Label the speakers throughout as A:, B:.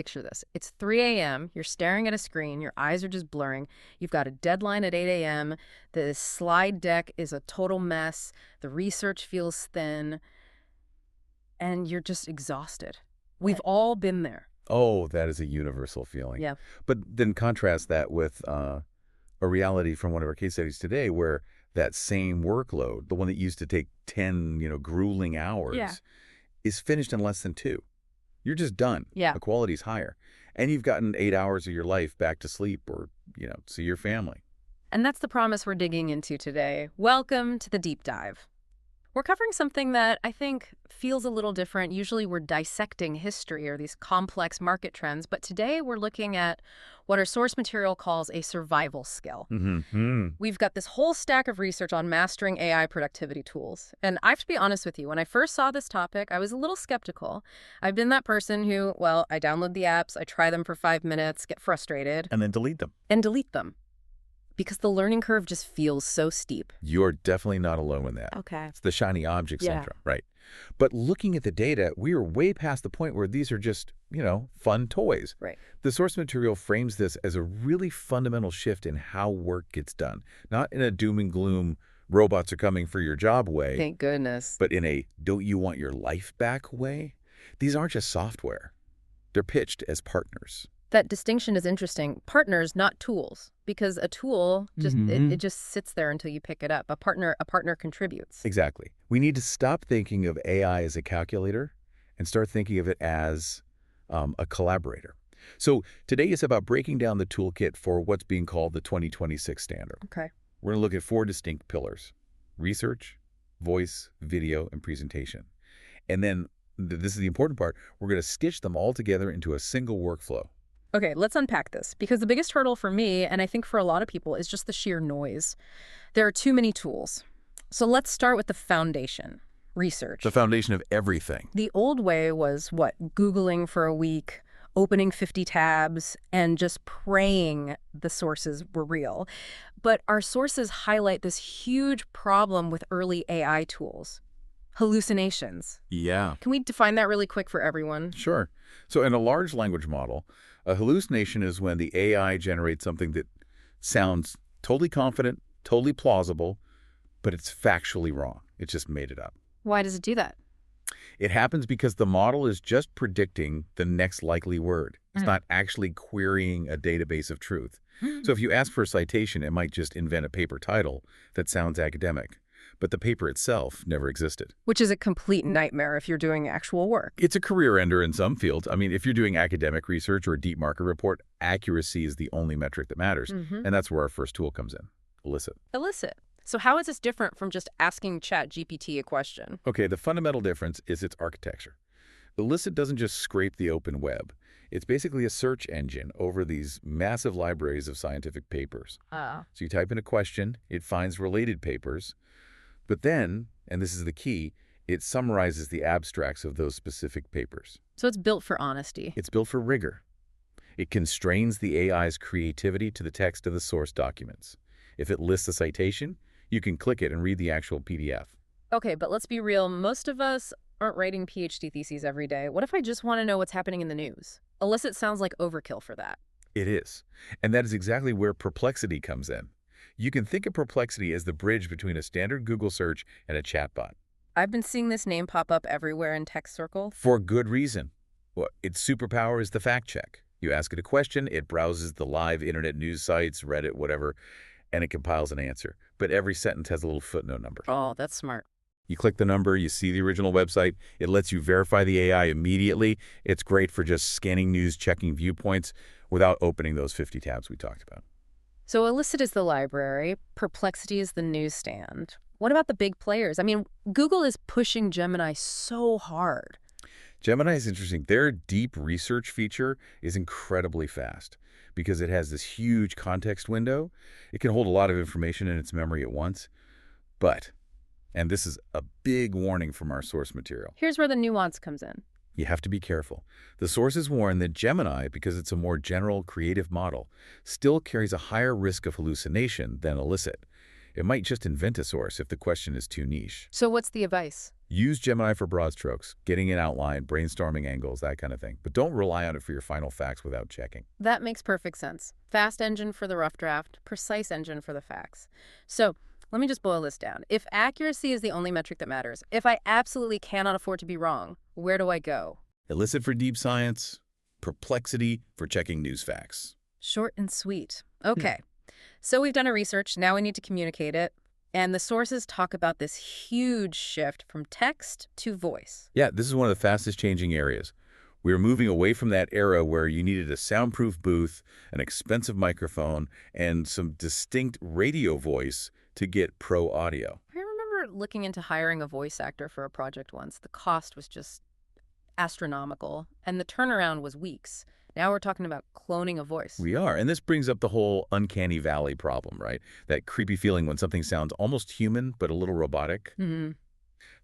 A: picture this. It's 3 a.m., you're staring at a screen, your eyes are just blurring, you've got a deadline at 8 a.m., the slide deck is a total mess, the research feels thin, and you're just exhausted. We've all been there.
B: Oh, that is a universal feeling.
A: Yeah.
B: But then contrast that with a reality from one of our case studies today where that same workload, the one that used to take 10, grueling hours, is finished in less than 2. You're just done.
A: Yeah.
B: The quality's higher. And you've gotten 8 hours of your life back to sleep or, see your family.
A: And that's the promise we're digging into today. Welcome to the deep dive. We're covering something that I think feels a little different. Usually we're dissecting history or these complex market trends, but today we're looking at what our source material calls a survival skill. We've got this whole stack of research on mastering AI productivity tools. And I have to be honest with you, when I first saw this topic, I was a little skeptical. I've been that person who, I download the apps, I try them for 5 minutes, get frustrated.
B: And then delete them.
A: Because the learning curve just feels so steep.
B: You're definitely not alone in that.
A: Okay.
B: It's the shiny object syndrome, right? But looking at the data, we are way past the point where these are just, fun toys.
A: Right.
B: The source material frames this as a really fundamental shift in how work gets done. Not in a doom and gloom, robots are coming for your job way.
A: Thank goodness.
B: But in a don't you want your life back way. These aren't just software. They're pitched as partners.
A: That distinction is interesting. Partners, not tools, because a tool just it just sits there until you pick it up. A partner contributes.
B: Exactly. We need to stop thinking of AI as a calculator and start thinking of it as a collaborator. So today is about breaking down the toolkit for what's being called the 2026 standard.
A: Okay.
B: We're going to look at 4 distinct pillars: research, voice, video, and presentation. And then this is the important part. We're going to stitch them all together into a single workflow.
A: Okay, let's unpack this, because the biggest hurdle for me, and I think for a lot of people, is just the sheer noise. There are too many tools. So let's start with the foundation, research.
B: The foundation of everything.
A: The old way was, Googling for a week, opening 50 tabs, and just praying the sources were real. But our sources highlight this huge problem with early AI tools. Hallucinations.
B: Yeah.
A: Can we define that really quick for everyone?
B: Sure. So in a large language model, a hallucination is when the AI generates something that sounds totally confident, totally plausible, but it's factually wrong. It just made it up.
A: Why does it do that?
B: It happens because the model is just predicting the next likely word. It's not actually querying a database of truth. So if you ask for a citation, it might just invent a paper title that sounds academic. But the paper itself never existed.
A: Which is a complete nightmare if you're doing actual work.
B: It's a career ender in some fields. I mean, if you're doing academic research or a deep market report, accuracy is the only metric that matters. And that's where our first tool comes in, Elicit.
A: Elicit. So how is this different from just asking ChatGPT a question?
B: Okay, the fundamental difference is its architecture. Elicit doesn't just scrape the open web. It's basically a search engine over these massive libraries of scientific papers. So you type in a question, it finds related papers. But then, and this is the key, it summarizes the abstracts of those specific papers.
A: So it's built for honesty.
B: It's built for rigor. It constrains the AI's creativity to the text of the source documents. If it lists a citation, you can click it and read the actual PDF.
A: Okay, but let's be real. Most of us aren't writing PhD theses every day. What if I just want to know what's happening in the news? Elicit sounds like overkill for that.
B: It is. And that is exactly where Perplexity comes in. You can think of Perplexity as the bridge between a standard Google search and a chatbot.
A: I've been seeing this name pop up everywhere in tech circles.
B: For good reason. Well, its superpower is the fact check. You ask it a question, it browses the live internet news sites, Reddit, whatever, and it compiles an answer. But every sentence has a little footnote number.
A: Oh, that's smart.
B: You click the number, you see the original website, it lets you verify the AI immediately. It's great for just scanning news, checking viewpoints, without opening those 50 tabs we talked about.
A: So Elicit is the library, Perplexity is the newsstand. What about the big players? I mean, Google is pushing Gemini so hard.
B: Gemini is interesting. Their deep research feature is incredibly fast because it has this huge context window. It can hold a lot of information in its memory at once. But, and this is a big warning from our source material.
A: Here's where the nuance comes in.
B: You have to be careful. The sources warn that Gemini, because it's a more general creative model, still carries a higher risk of hallucination than Elicit. It might just invent a source if the question is too niche.
A: So what's the advice?
B: Use Gemini for broad strokes, getting an outline, brainstorming angles, that kind of thing. But don't rely on it for your final facts without checking.
A: That makes perfect sense. Fast engine for the rough draft, precise engine for the facts. So let me just boil this down. If accuracy is the only metric that matters, if I absolutely cannot afford to be wrong, where do I go?
B: Elicit for deep science, Perplexity for checking news facts.
A: Short and sweet. Okay. So we've done our research. Now we need to communicate it. And the sources talk about this huge shift from text to voice.
B: Yeah, this is one of the fastest changing areas. We're moving away from that era where you needed a soundproof booth, an expensive microphone, and some distinct radio voice to get pro audio.
A: I remember looking into hiring a voice actor for a project once. The cost was just astronomical, and the turnaround was weeks. Now we're talking about cloning a voice.
B: We are, and this brings up the whole uncanny valley problem, right? That creepy feeling when something sounds almost human but a little robotic.
A: Mm-hmm.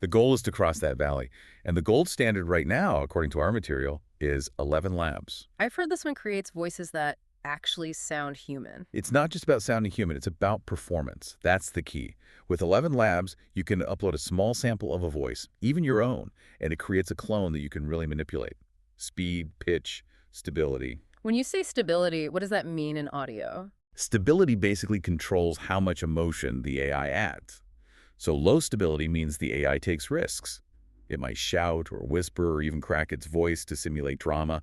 B: The goal is to cross that valley, and the gold standard right now, according to our material, is ElevenLabs.
A: I've heard this one creates voices that actually sound human.
B: It's not just about sounding human, it's about performance. That's the key. With ElevenLabs, you can upload a small sample of a voice, even your own, and it creates a clone that you can really manipulate. Speed, pitch, stability.
A: When you say stability, what does that mean in audio?
B: Stability basically controls how much emotion the AI adds. So low stability means the AI takes risks. It might shout or whisper or even crack its voice to simulate drama.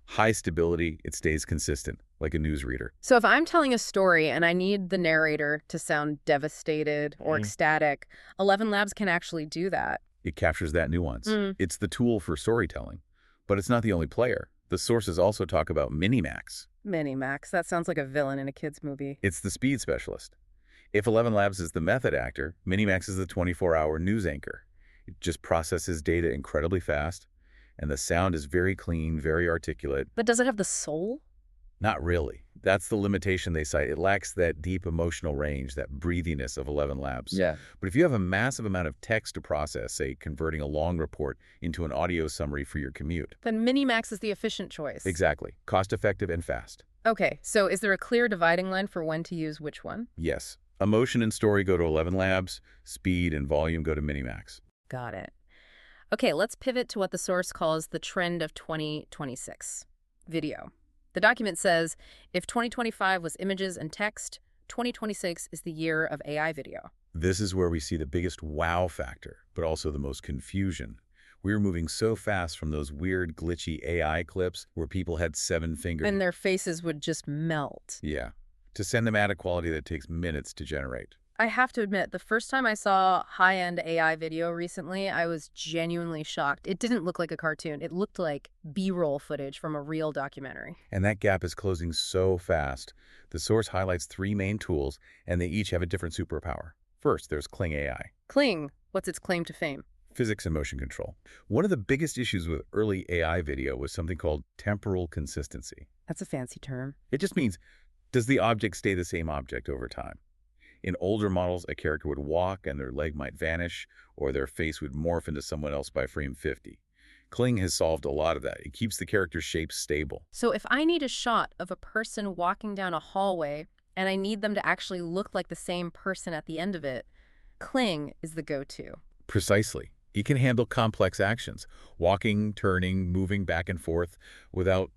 B: High stability, it stays consistent, like a newsreader.
A: So if I'm telling a story and I need the narrator to sound devastated or ecstatic, ElevenLabs can actually do that.
B: It captures that nuance. It's the tool for storytelling. But it's not the only player. The sources also talk about Minimax.
A: Minimax, that sounds like a villain in a kid's movie.
B: It's the speed specialist. If ElevenLabs is the method actor, Minimax is the 24-hour news anchor. It just processes data incredibly fast, and the sound is very clean, very articulate.
A: But does it have the soul?
B: Not really. That's the limitation they cite. It lacks that deep emotional range, that breathiness of ElevenLabs.
C: Yeah.
B: But if you have a massive amount of text to process, say converting a long report into an audio summary for your commute.
A: Then Minimax is the efficient choice.
B: Exactly. Cost-effective and fast.
A: Okay, so is there a clear dividing line for when to use which one?
B: Yes. Emotion and story go to ElevenLabs. Speed and volume go to Minimax.
A: Got it. Okay, let's pivot to what the source calls the trend of 2026. Video. The document says, if 2025 was images and text, 2026 is the year of AI video.
B: This is where we see the biggest wow factor, but also the most confusion. We're moving so fast from those weird, glitchy AI clips where people had 7 fingers.
A: And their faces would just melt.
B: Yeah. To cinematic quality that takes minutes to generate.
A: I have to admit, the first time I saw high-end AI video recently, I was genuinely shocked. It didn't look like a cartoon. It looked like B-roll footage from a real documentary.
B: And that gap is closing so fast. The source highlights 3 main tools, and they each have a different superpower. First, there's Kling AI.
A: Kling, what's its claim to fame?
B: Physics and motion control. One of the biggest issues with early AI video was something called temporal consistency.
A: That's a fancy term.
B: It just means, does the object stay the same object over time? In older models, a character would walk and their leg might vanish, or their face would morph into someone else by frame 50. Kling has solved a lot of that. It keeps the character's shape stable.
A: So if I need a shot of a person walking down a hallway and I need them to actually look like the same person at the end of it, Kling is the go-to.
B: Precisely. It can handle complex actions, walking, turning, moving back and forth without,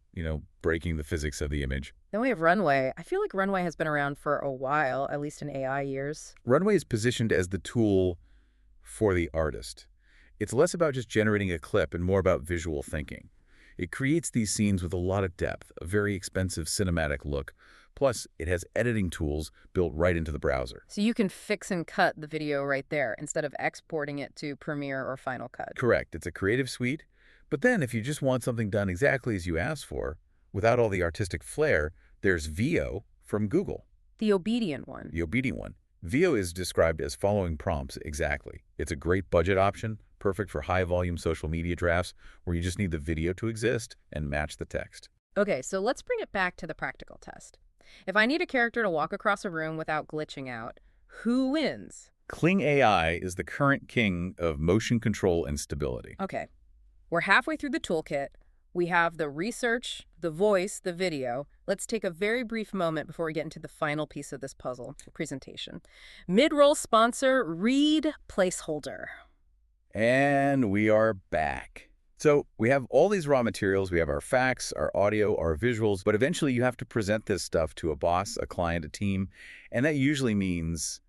B: breaking the physics of the image.
A: Then we have Runway. I feel like Runway has been around for a while, at least in AI years.
B: Runway is positioned as the tool for the artist. It's less about just generating a clip and more about visual thinking. It creates these scenes with a lot of depth, a very expensive cinematic look. Plus, it has editing tools built right into the browser.
A: So you can fix and cut the video right there instead of exporting it to Premiere or Final Cut.
B: Correct. It's a creative suite. But then if you just want something done exactly as you asked for, without all the artistic flair, there's VO from Google.
A: The obedient one.
B: The obedient one. VO is described as following prompts exactly. It's a great budget option, perfect for high-volume social media drafts where you just need the video to exist and match the text.
A: Okay, so let's bring it back to the practical test. If I need a character to walk across a room without glitching out, who wins?
B: Kling AI is the current king of motion control and stability.
A: Okay, we're halfway through the toolkit. We have the research, the voice, the video. Let's take a very brief moment before we get into the final piece of this puzzle, presentation. Mid-roll sponsor, read placeholder.
B: And we are back. So we have all these raw materials. We have our facts, our audio, our visuals, but eventually you have to present this stuff to a boss, a client, a team, and that usually means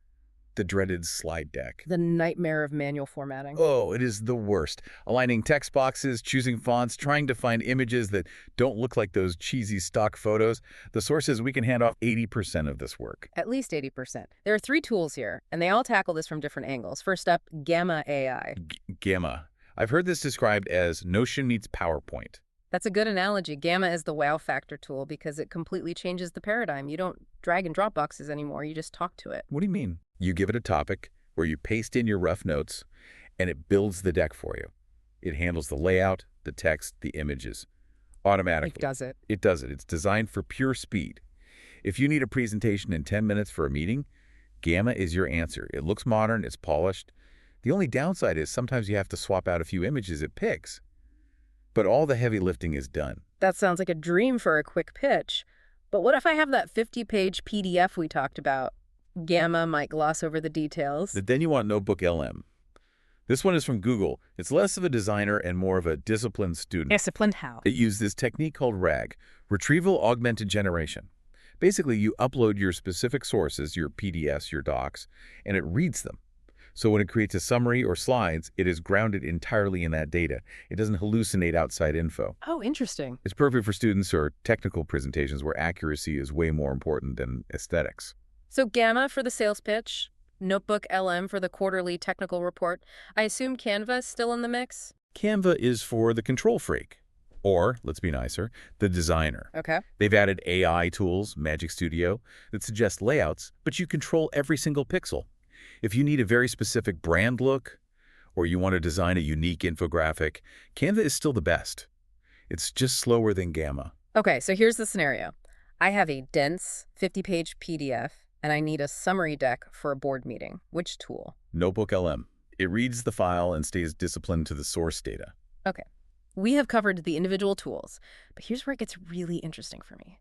B: the dreaded slide deck.
A: The nightmare of manual formatting.
B: Oh, it is the worst. Aligning text boxes, choosing fonts, trying to find images that don't look like those cheesy stock photos. The source is we can hand off 80% of this work.
A: At least 80%. There are 3 tools here, and they all tackle this from different angles. First up, Gamma AI.
B: Gamma. I've heard this described as Notion meets PowerPoint.
A: That's a good analogy. Gamma is the wow factor tool because it completely changes the paradigm. You don't drag and drop boxes anymore. You just talk to it.
B: What do you mean? You give it a topic where you paste in your rough notes, and it builds the deck for you. It handles the layout, the text, the images automatically.
A: It does it.
B: It does it. It's designed for pure speed. If you need a presentation in 10 minutes for a meeting, Gamma is your answer. It looks modern, it's polished. The only downside is sometimes you have to swap out a few images it picks. But all the heavy lifting is done.
A: That sounds like a dream for a quick pitch. But what if I have that 50-page PDF we talked about? Gamma might gloss over the details.
B: Then you want NotebookLM. This one is from Google. It's less of a designer and more of a disciplined student.
A: Disciplined how?
B: It uses this technique called RAG, Retrieval Augmented Generation. Basically, you upload your specific sources, your PDFs, your docs, and it reads them. So when it creates a summary or slides, it is grounded entirely in that data. It doesn't hallucinate outside info.
A: Oh, interesting.
B: It's perfect for students or technical presentations where accuracy is way more important than aesthetics.
A: So Gamma for the sales pitch, NotebookLM for the quarterly technical report. I assume Canva is still in the mix?
B: Canva is for the control freak. Or, let's be nicer, the designer.
A: Okay.
B: They've added AI tools, Magic Studio, that suggest layouts, but you control every single pixel. If you need a very specific brand look, or you want to design a unique infographic, Canva is still the best. It's just slower than Gamma.
A: Okay, so here's the scenario. I have a dense 50-page PDF, and I need a summary deck for a board meeting. Which tool?
B: NotebookLM. It reads the file and stays disciplined to the source data.
A: Okay. We have covered the individual tools, but here's where it gets really interesting for me.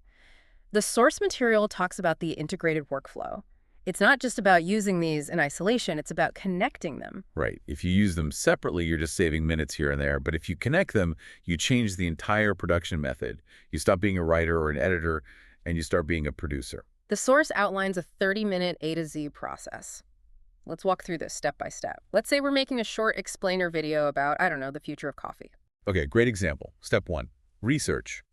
A: The source material talks about the integrated workflow. It's not just about using these in isolation, it's about connecting them.
B: Right. If you use them separately, you're just saving minutes here and there. But if you connect them, you change the entire production method. You stop being a writer or an editor, and you start being a producer.
A: The source outlines a 30-minute A to Z process. Let's walk through this step by step. Let's say we're making a short explainer video about, I don't know, the future of coffee.
B: Okay, great example. Step 1, research.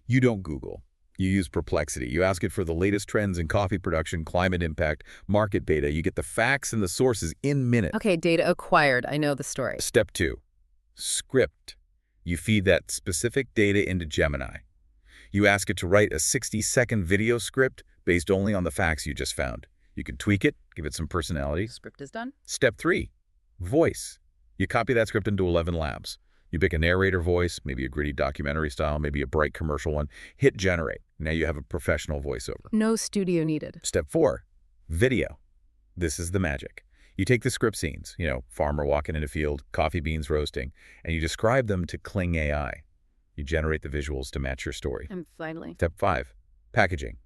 B: You don't Google. You use Perplexity. You ask it for the latest trends in coffee production, climate impact, market data. You get the facts and the sources in minutes.
A: Okay, data acquired. I know the story.
B: Step 2, script. You feed that specific data into Gemini. You ask it to write a 60-second video script based only on the facts you just found. You can tweak it, give it some personality.
A: Script is done.
B: Step 3, voice. You copy that script into ElevenLabs. You pick a narrator voice, maybe a gritty documentary style, maybe a bright commercial one. Hit generate. Now you have a professional voiceover.
A: No studio needed.
B: Step 4, video. This is the magic. You take the script scenes, farmer walking in a field, coffee beans roasting, and you describe them to Kling AI. You generate the visuals to match your story.
A: And finally.
B: Step 5, packaging.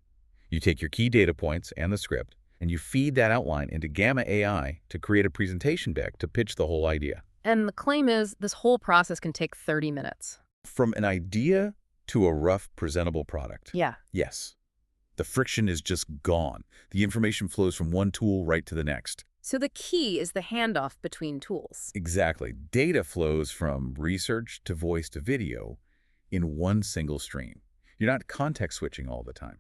B: You take your key data points and the script, and you feed that outline into Gamma AI to create a presentation deck to pitch the whole idea.
A: And the claim is this whole process can take 30 minutes.
B: From an idea to a rough, presentable product.
A: Yeah.
B: Yes. The friction is just gone. The information flows from one tool right to the next.
A: So the key is the handoff between tools.
B: Exactly. Data flows from research to voice to video in one single stream. You're not context switching all the time.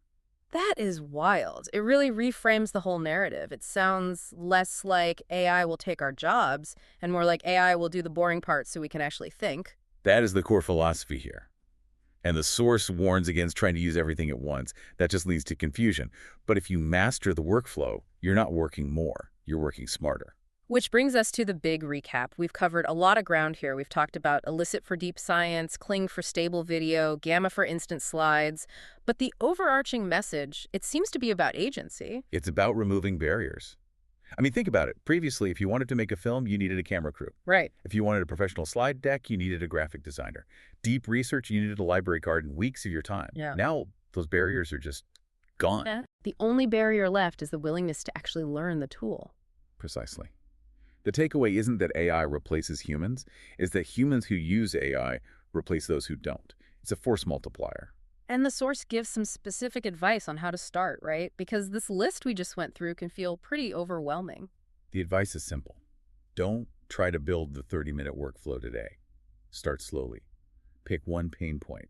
A: That is wild. It really reframes the whole narrative. It sounds less like AI will take our jobs and more like AI will do the boring part so we can actually think.
B: That is the core philosophy here. And the source warns against trying to use everything at once. That just leads to confusion. But if you master the workflow, you're not working more. You're working smarter.
A: Which brings us to the big recap. We've covered a lot of ground here. We've talked about Elicit for deep science, Kling for stable video, Gamma for instant slides. But the overarching message, it seems to be about agency.
B: It's about removing barriers. I mean, think about it. Previously, if you wanted to make a film, you needed a camera crew.
A: Right.
B: If you wanted a professional slide deck, you needed a graphic designer. Deep research, you needed a library card and weeks of your time.
A: Yeah.
B: Now, those barriers are just gone.
A: Yeah. The only barrier left is the willingness to actually learn the tool.
B: Precisely. The takeaway isn't that AI replaces humans, it's that humans who use AI replace those who don't. It's a force multiplier.
A: And the source gives some specific advice on how to start, right? Because this list we just went through can feel pretty overwhelming.
B: The advice is simple. Don't try to build the 30-minute workflow today. Start slowly. Pick one pain point.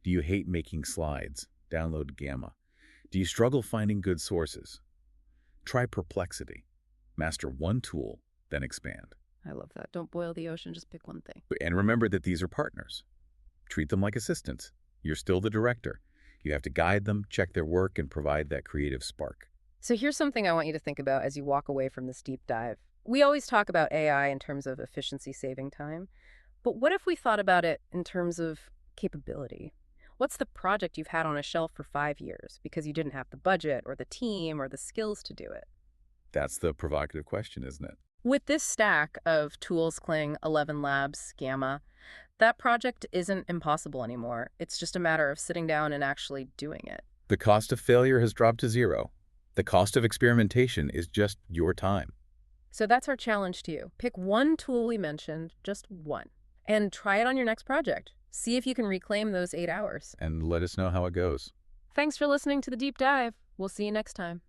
B: Do you hate making slides? Download Gamma. Do you struggle finding good sources? Try Perplexity. Master one tool, then expand.
A: I love that. Don't boil the ocean, just pick one thing.
B: And remember that these are partners. Treat them like assistants. You're still the director. You have to guide them, check their work, and provide that creative spark.
A: So here's something I want you to think about as you walk away from this deep dive. We always talk about AI in terms of efficiency saving time, but what if we thought about it in terms of capability? What's the project you've had on a shelf for 5 years because you didn't have the budget or the team or the skills to do it?
B: That's the provocative question, isn't it?
A: With this stack of tools, Kling, ElevenLabs, Gamma, that project isn't impossible anymore. It's just a matter of sitting down and actually doing it.
B: The cost of failure has dropped to zero. The cost of experimentation is just your time.
A: So that's our challenge to you. Pick one tool we mentioned, just one, and try it on your next project. See if you can reclaim those 8 hours.
B: And let us know how it goes.
A: Thanks for listening to The Deep Dive. We'll see you next time.